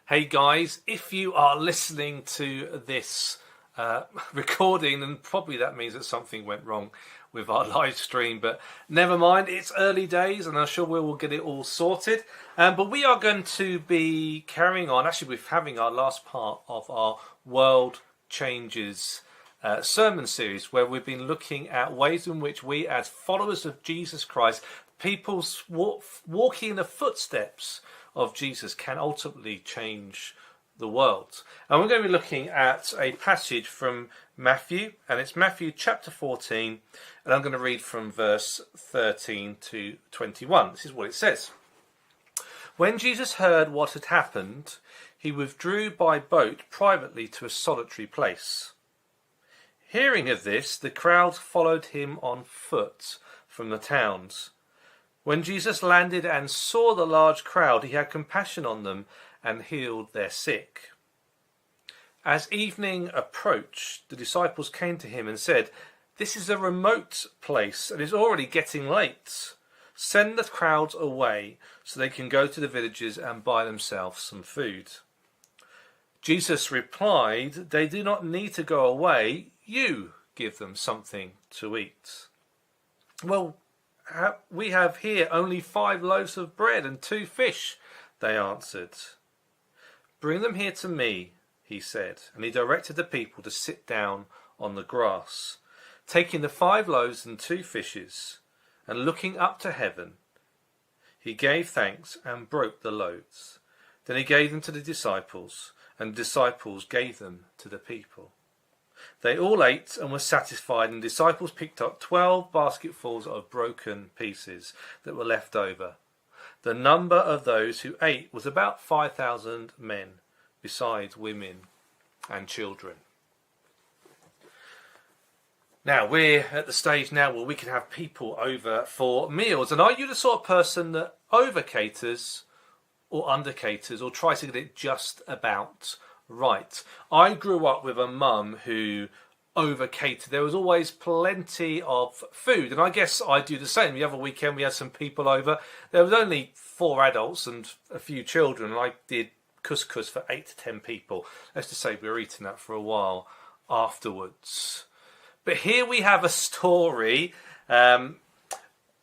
Hey guys, if you are listening to this recording, then probably that means that something went wrong with our live stream, but never mind, it's early days and I'm sure we will get it all sorted. But we are going to be carrying on, actually with having our last part of our World Changes sermon series, where we've been looking at ways in which we as followers of Jesus Christ, people walking in the footsteps of Jesus, can ultimately change the world. And we're going to be looking at a passage from Matthew, and it's Matthew chapter 14, and I'm going to read from verse 13 to 21. This is what it says. When Jesus heard what had happened, he withdrew by boat privately to a solitary place. Hearing of this, the crowd followed him on foot from the towns. When Jesus landed and saw the large crowd, he had compassion on them and healed their sick. As evening approached, the disciples came to him and said, "This is a remote place and it's already getting late. Send the crowds away so they can go to the villages and buy themselves some food." Jesus replied, "They do not need to go away. You give them something to eat." "Well, we have here only 5 loaves of bread and 2 fish, they answered. "Bring them here to me," he said, and he directed the people to sit down on the grass. Taking the 5 loaves and 2 fishes, and looking up to heaven, he gave thanks and broke the loaves. Then he gave them to the disciples, and the disciples gave them to the people. They all ate and were satisfied, and the disciples picked up 12 basketfuls of broken pieces that were left over. The number of those who ate was about 5,000 men, besides women and children. Now, we're at the stage now where we can have people over for meals. And are you the sort of person that over-caters or undercaters or try to get it just about right. I grew up with a mum who overcatered. There was always plenty of food, and I guess I do the same. The other weekend we had some people over. There was only 4 adults and a few children, and I did couscous for 8 to 10 people. Let's just say we were eating that for a while afterwards. But here we have a story of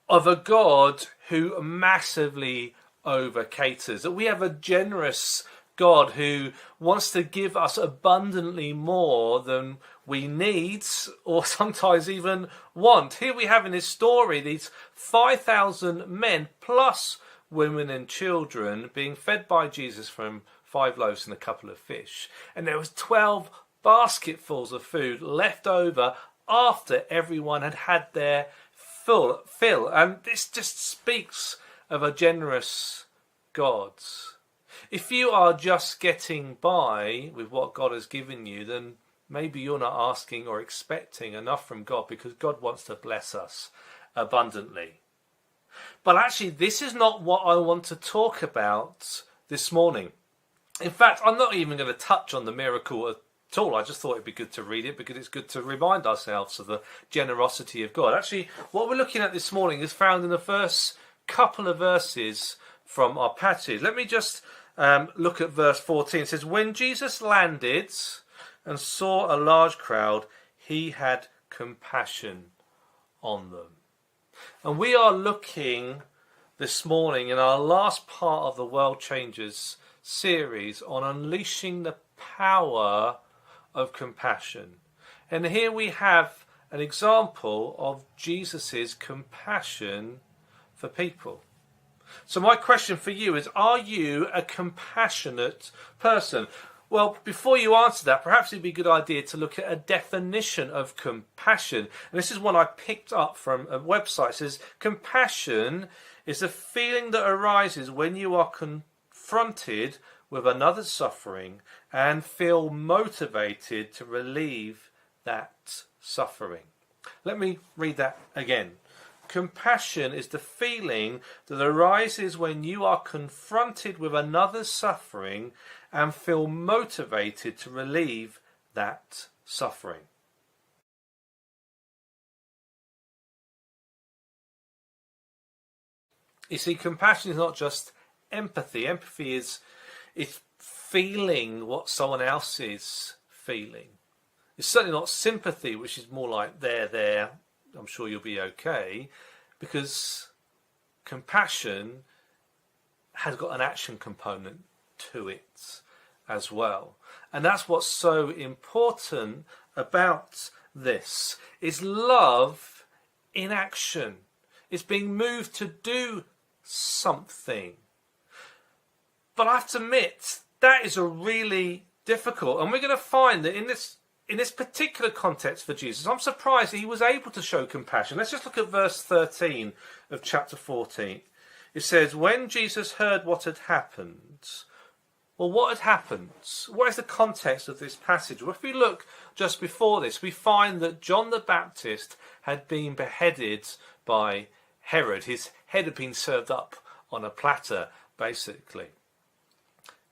a God who massively overcaters. That we have a generous God who wants to give us abundantly more than we need or sometimes even want. Here we have in this story these 5,000 men plus women and children being fed by Jesus from 5 loaves and a couple of fish. And there was 12 basketfuls of food left over after everyone had had their fill. And this just speaks of a generous God. If you are just getting by with what God has given you, then maybe you're not asking or expecting enough from God, because God wants to bless us abundantly. But actually, this is not what I want to talk about this morning. In fact, I'm not even going to touch on the miracle at all. I just thought it'd be good to read it because it's good to remind ourselves of the generosity of God. Actually, what we're looking at this morning is found in the first couple of verses from our passage. Let me just look at verse 14. It says, when Jesus landed and saw a large crowd, he had compassion on them. And we are looking this morning in our last part of the World Changers series on unleashing the power of compassion. And here we have an example of Jesus's compassion for people. So my question for you is, are you a compassionate person? Well, before you answer that, perhaps it'd be a good idea to look at a definition of compassion. And this is one I picked up from a website. It says, compassion is a feeling that arises when you are confronted with another's suffering and feel motivated to relieve that suffering. Let me read that again. Compassion is the feeling that arises when you are confronted with another's suffering and feel motivated to relieve that suffering. You see, compassion is not just empathy. Empathy is feeling what someone else is feeling. It's certainly not sympathy, which is more like there, I'm sure you'll be okay, because compassion has got an action component to it as well. And that's what's so important about this, is love in action. It's being moved to do something. But I have to admit, that is a really difficult, and we're going to find that in this particular context for Jesus, I'm surprised he was able to show compassion. Let's just look at verse 13 of chapter 14. It says, when Jesus heard what had happened. Well, what had happened? What is the context of this passage? Well, if we look just before this, we find that John the Baptist had been beheaded by Herod. His head had been served up on a platter, basically.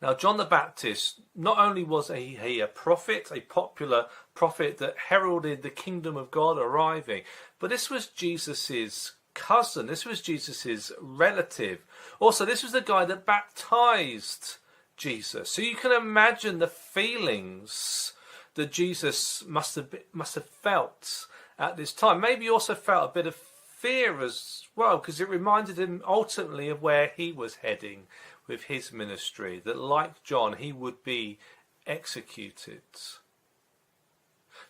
Now, John the Baptist, not only was he a prophet, a popular prophet that heralded the kingdom of God arriving, but this was Jesus's cousin. This was Jesus's relative. Also, this was the guy that baptized Jesus. So you can imagine the feelings that Jesus must have felt at this time. Maybe he also felt a bit of fear as well, because it reminded him ultimately of where he was heading with his ministry, that like John, he would be executed.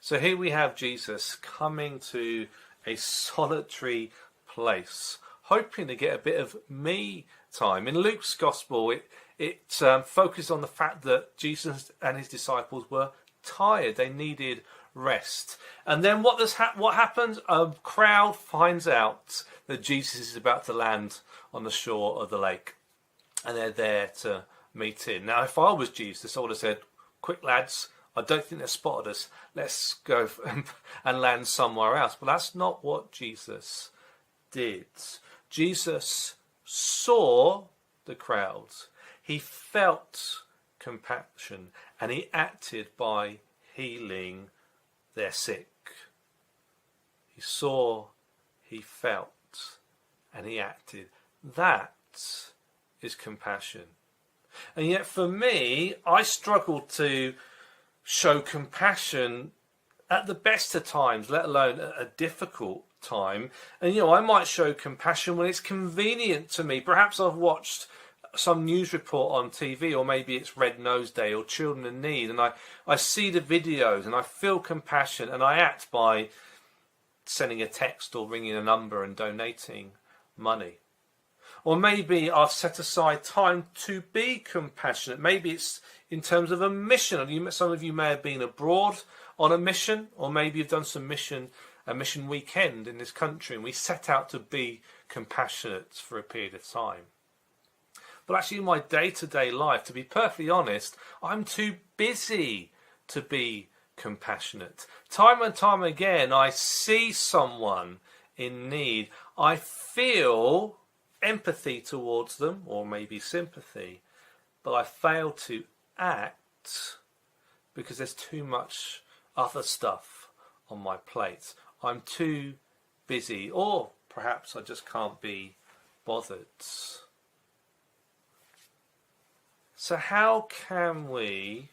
So here we have Jesus coming to a solitary place, hoping to get a bit of me time. In Luke's gospel, it focused on the fact that Jesus and his disciples were tired. They needed rest. And then what happens? A crowd finds out that Jesus is about to land on the shore of the lake, and they're there to meet him. Now, if I was Jesus, I would have said, quick lads, I don't think they've spotted us. Let's go and land somewhere else. But that's not what Jesus did. Jesus saw the crowds. He felt compassion and he acted by healing their sick. He saw, he felt, and he acted. That is compassion. And yet for me, I struggle to show compassion at the best of times, let alone at a difficult time. And I might show compassion when it's convenient to me. Perhaps I've watched some news report on TV, or maybe it's Red Nose Day or Children in Need, and I see the videos and I feel compassion and I act by sending a text or ringing a number and donating money. Or maybe I've set aside time to be compassionate. Maybe it's in terms of a mission. Some of you may have been abroad on a mission, or maybe you've done a mission weekend in this country, and we set out to be compassionate for a period of time. But actually in my day-to-day life, to be perfectly honest, I'm too busy to be compassionate. Time and time again, I see someone in need. I feel empathy towards them, or maybe sympathy, but I fail to act because there's too much other stuff on my plate. I'm too busy, or perhaps I just can't be bothered. So how can we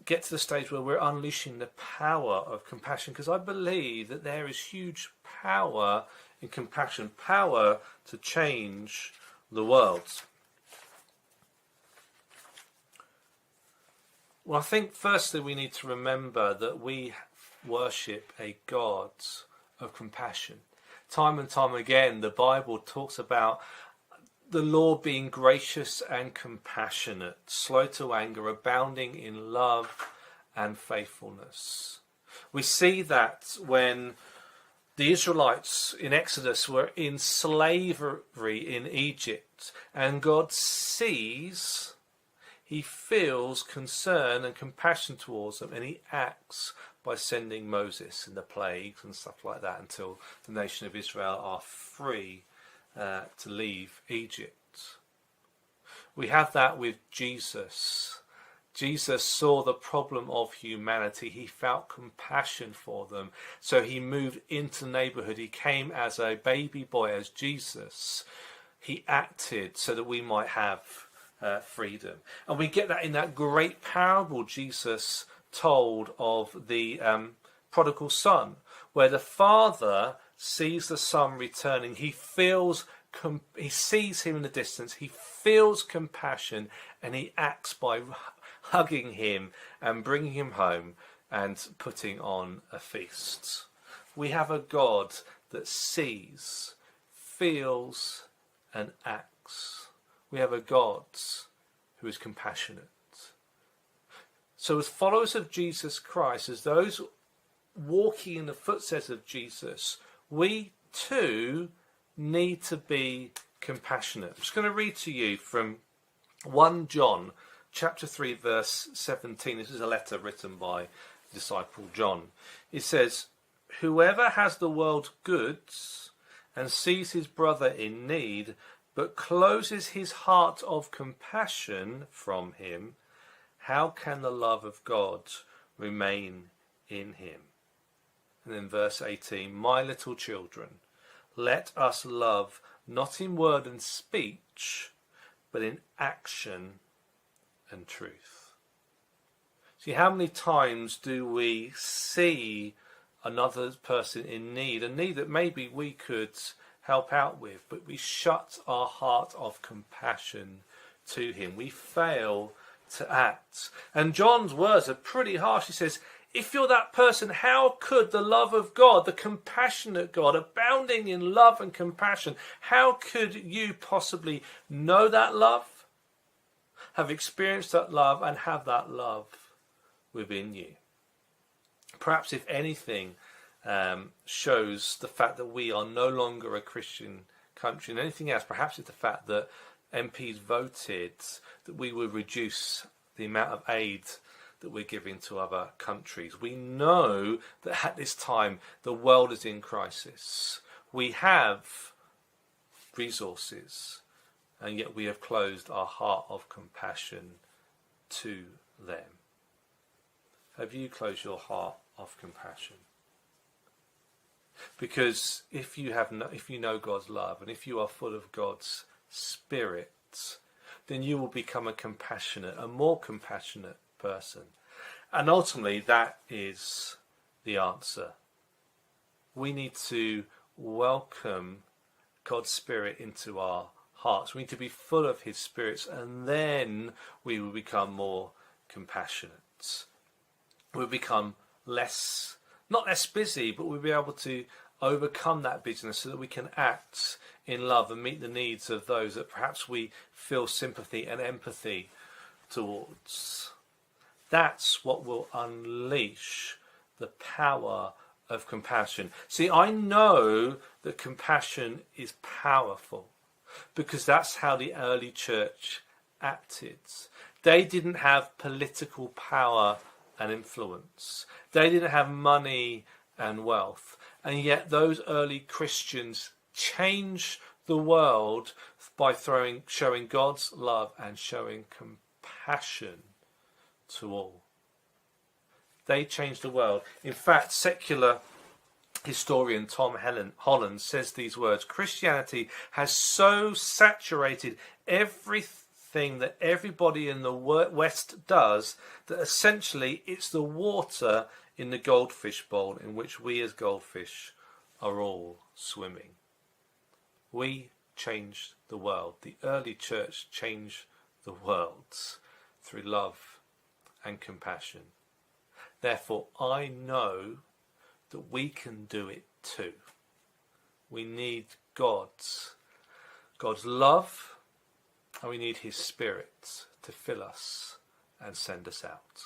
get to the stage where we're unleashing the power of compassion? Because I believe that there is huge power in compassion, power to change the world. Well, I think firstly we need to remember that we worship a God of compassion. Time and time again, the Bible talks about the Lord being gracious and compassionate, slow to anger, abounding in love and faithfulness. We see that when the Israelites in Exodus were in slavery in Egypt, and God sees, he feels concern and compassion towards them, and he acts by sending Moses and the plagues and stuff like that until the nation of Israel are free to leave Egypt. We have that with Jesus. Jesus saw the problem of humanity. He felt compassion for them. So he moved into the neighborhood. He came as a baby boy, as Jesus. He acted so that we might have freedom. And we get that in that great parable Jesus told of the prodigal son, where the father sees the son returning. He sees him in the distance. He feels compassion, and he acts by hugging him and bringing him home and putting on a feast. We have a God that sees, feels, and acts. We have a God who is compassionate. So as followers of Jesus Christ, as those walking in the footsteps of Jesus, we too need to be compassionate. I'm just going to read to you from 1 John chapter 3 verse 17. This is a letter written by the disciple John. It says, "Whoever has the world's goods and sees his brother in need, but closes his heart of compassion from him, how can the love of God remain in him?" And then verse 18, "My little children, let us love not in word and speech, but in action and truth." See, how many times do we see another person in need, a need that maybe we could help out with, but we shut our heart of compassion to him. We fail to act. And John's words are pretty harsh. He says, if you're that person, how could the love of God, the compassionate God, abounding in love and compassion, how could you possibly know that love, have experienced that love, and have that love within you? Perhaps, if anything, shows the fact that we are no longer a Christian country, and anything else, perhaps it's the fact that MPs voted that we would reduce the amount of aid that we're giving to other countries. We know that at this time the world is in crisis. We have resources and yet we have closed our heart of compassion to them. Have you closed your heart of compassion? Because if you know God's love, and if you are full of God's Spirit, then you will become a more compassionate person. And ultimately, that is the answer. We need to welcome God's Spirit into our hearts. We need to be full of His Spirit, and then we will become more compassionate. We'll become not less busy, but we'll be able to overcome that busyness so that we can act in love and meet the needs of those that perhaps we feel sympathy and empathy towards. That's what will unleash the power of compassion. See, I know that compassion is powerful because that's how the early church acted. They didn't have political power and influence. They didn't have money and wealth. And yet those early Christians changed the world by showing God's love and showing compassion to all. They changed the world. In fact, secular historian Tom Holland says these words: Christianity has so saturated everything that everybody in the West does that essentially it's the water in the goldfish bowl in which we as goldfish are all swimming. We changed the world. The early church changed the world through love and compassion. Therefore, I know that we can do it too. We need God's love, and we need His Spirit to fill us and send us out.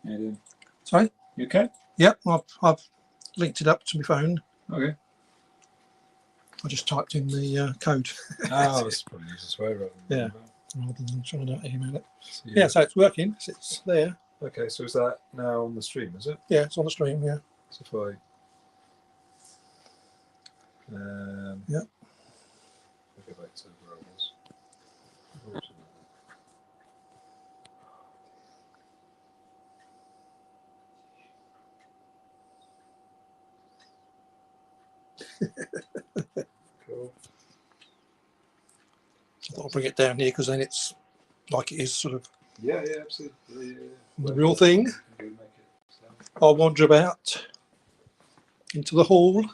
How you doing? Sorry? You okay? Yep, I've linked it up to my phone. Okay. I just typed in the code. Oh, that's probably the easiest way rather than Yeah. Rather than trying to email it. So Yeah, so it's working. It's there. Okay, so is that now on the stream, is it? Yeah, it's on the stream, yeah. So if I... Yep. I'll go back to where I was. Cool. I thought I'll bring it down here because then it's like it is sort of Yeah, absolutely. Yeah. the real thing. Make it sound. I'll wander about into the hall.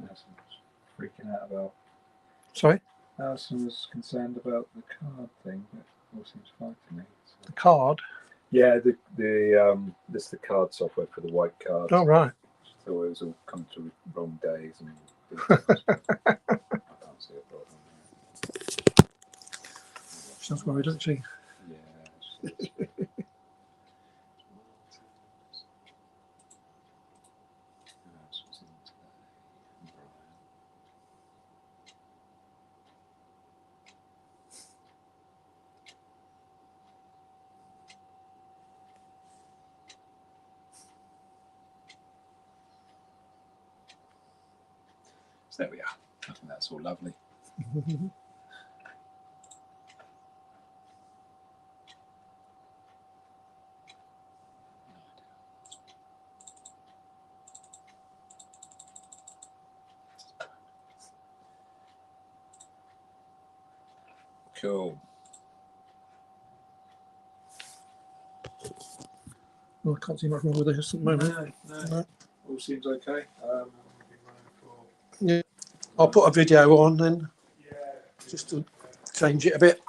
Alison was freaking out about. Sorry, Alison was concerned about the card thing, but it all seems fine to me. So. the card. Yeah, this is the card software for the white cards. Oh, right. So it was all come to wrong days and. I can't see a problem. Sounds worried, doesn't she? Yeah. So there we are. I think that's all lovely. Cool. Well, I can't see much wrong with this at the moment. No. All seems okay. Yeah. I'll put a video on then, just to change it a bit.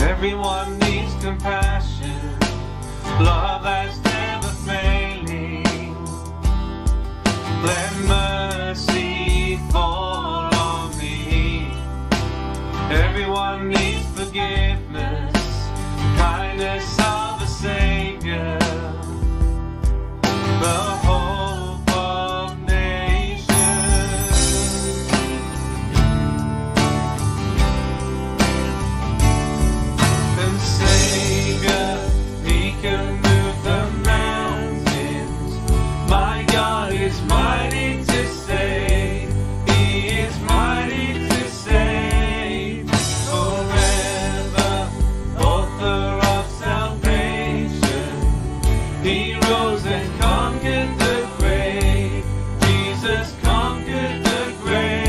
Everyone needs compassion, love that's never failing. Let mercy fall on me. Everyone needs forgiveness, kindness of the Savior, the hope of nations. And Savior, He can move the mountains. He rose and conquered the grave. Jesus conquered the grave.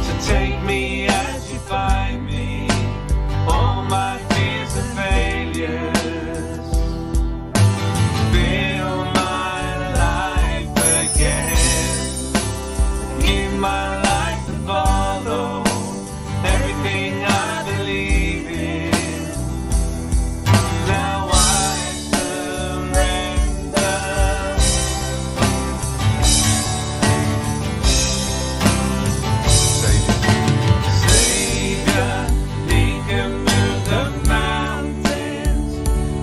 So take me as you find me, all my fears and failures. Fill my life again. Give my life to follow everything I believe in. Now I surrender. Savior, He can move the mountains.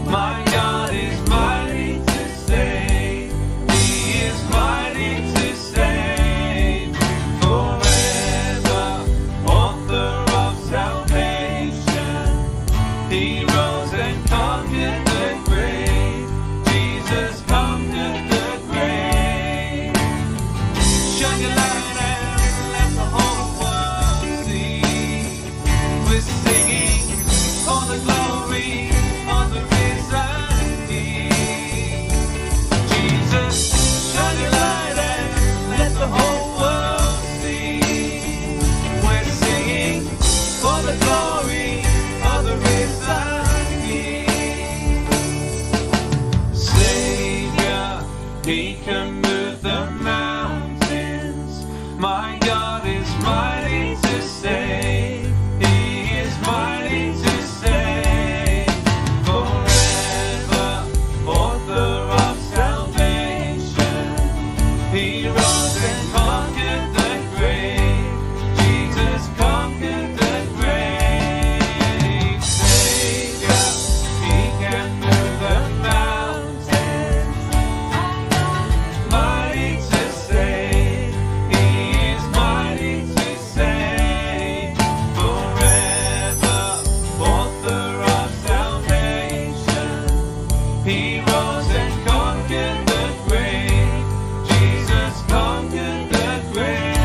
My God is mighty to save. He is mighty to save. Forever, author of salvation. He rose and conquered the grave. Jesus conquered the grave. Shine your light and let the whole world see. We're singing all the glory of the risen King. Jesus, shine your light and let the whole world see. We're singing for the glory of the risen King. Savior, He can move the mountains. My God is mighty to save. He is mighty to save. Forever, author of salvation. He rose and conquered the grave. Jesus conquered the grave. Savior, He can move the mountains. Mighty to save. He is mighty to save. Forever, author of salvation. He rose and conquered the grave. Jesus conquered the grave.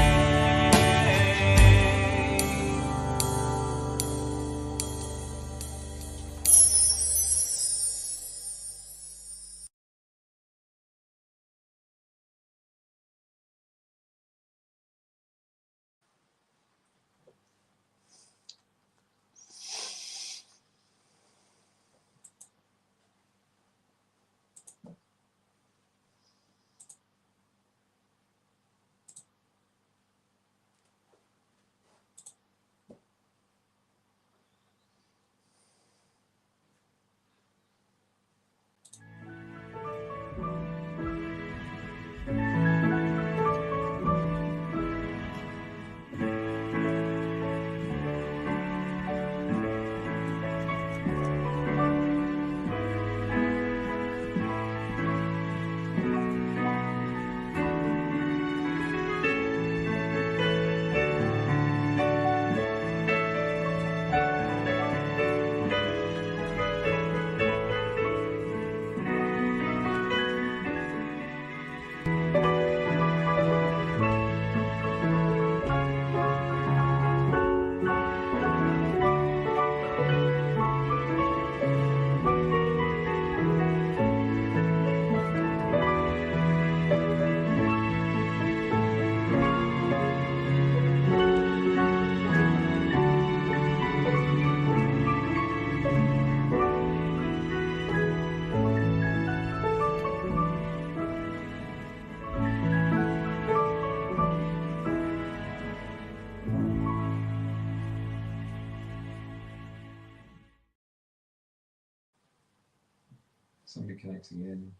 Somebody connecting in.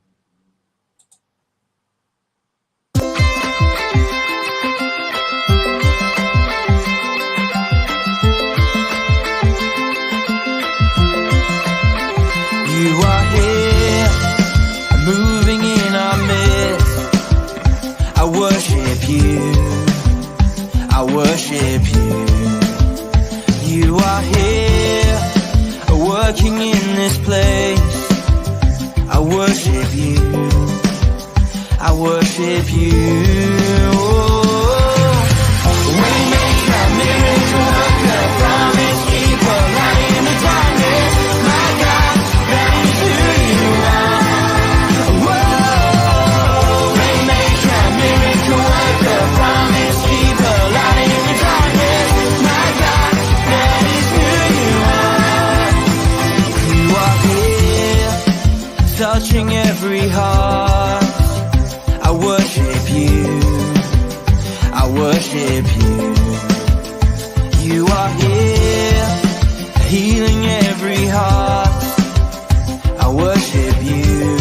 You are here, moving in our midst. I worship you, I worship you. You are here, working in this place. I worship worship you. I worship you. Waymaker, miracle worker, promise keeper, light in the darkness. My God, that is who you are. Whoa, waymaker, miracle worker, promise keeper, light in the darkness. My God, that is who you are. You are here, touching every heart. I worship you. I worship you. You are here, healing every heart. I worship you.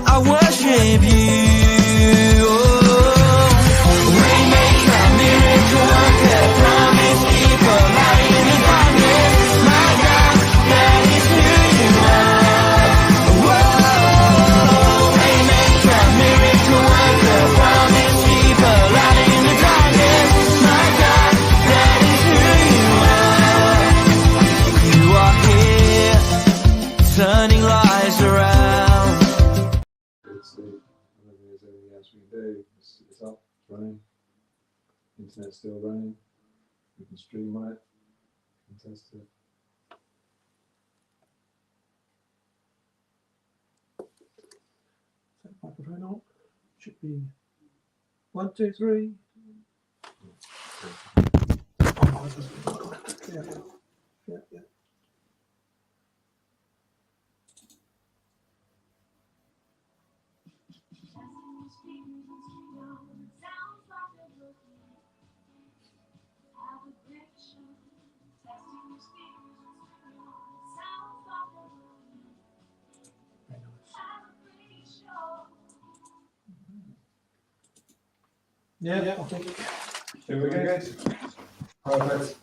I worship you. Oh, waymaker, miracle worker, promise keeper, light in the darkness. My God, that is who you are. Whoa, waymaker, miracle worker, promise keeper, light in the darkness. My God, that is who you are. You are here, turning lives around. Good sleep. I don't think there's anything else we can do. It's up, it's running. Internet's still running. We can stream on it. Fantastic. Set the microphone on. Should be 1, 2, 3. Yeah, yeah, yeah. Very nice. Yeah, I'll take it. Here we go. Perfect.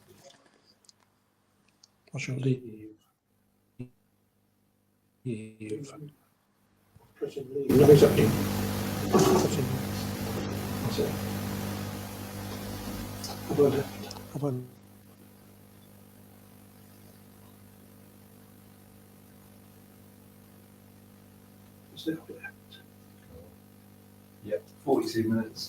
I shall leave. Pressing leave. No, it's up to you. Pressing. That's it. How about that? How about Yep, 42 minutes.